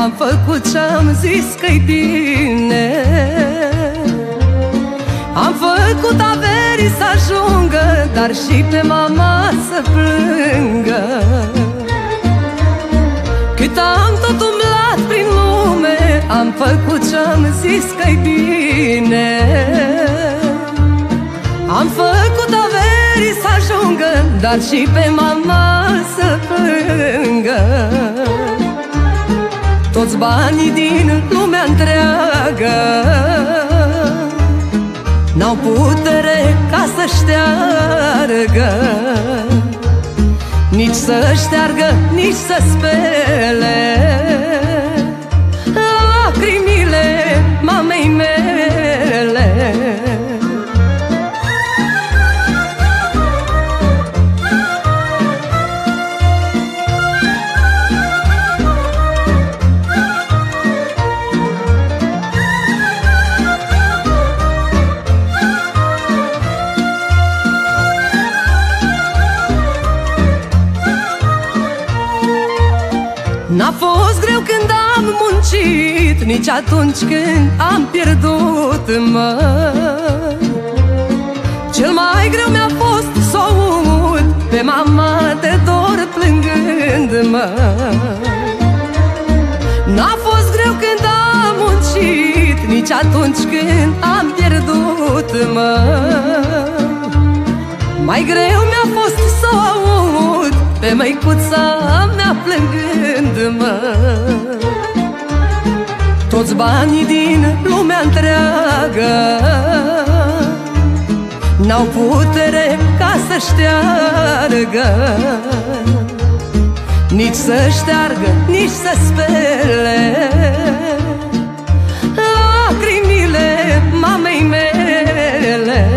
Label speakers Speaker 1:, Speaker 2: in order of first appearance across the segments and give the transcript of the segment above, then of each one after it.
Speaker 1: am făcut ce-am zis că-i bine. Am făcut averii să ajungă, dar și pe mama să plângă. Cât am tot umblat prin lume, am făcut ce-am zis că-i bine. Am făcut averii să ajungă, dar și pe mama să plângă. Toți banii din lumea întreagă n-au putere ca să șteargă, nici să șteargă, nici să spele lacrimile mamei mele. N-a fost greu când am muncit, nici atunci când am pierdut, măi. Cel mai greu mi-a fost să o aud pe mama de dor plângând, măi. N-a fost greu când am muncit, nici atunci când am pierdut, măi. Mai greu mi-a fost să o aud pe măicuța mea plângând, mă. Toți banii din lumea întreagă n-au putere ca să șteargă, nici să șteargă, nici să spele lacrimile mamei mele.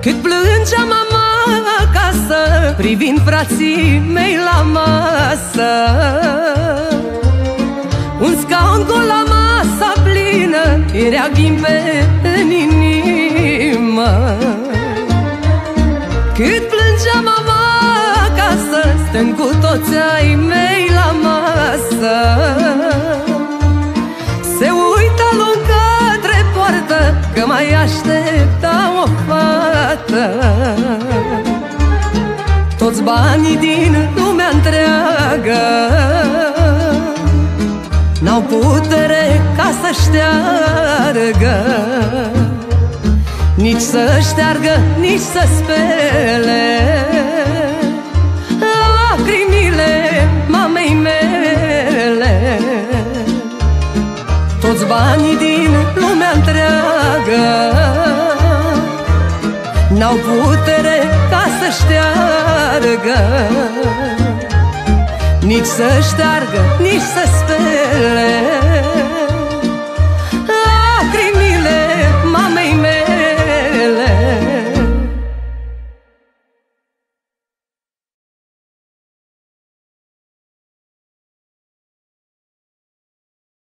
Speaker 1: Cât plângea mama acasă, privind frații mei la masă, un scaun gol la masa plină, era ghimpe în inimă. Cât plângea mama acasă, stând cu toți ai mei la masă, se uita lung către poartă, că mai aștepta o fată. Toți banii din lumea întreagă n-au putere ca să șteargă, nici să șteargă, nici să spele lacrimile mamei mele. Toți banii din lumea întreagă n-au putere ca să șteargă, nici să șteargă, nici să spele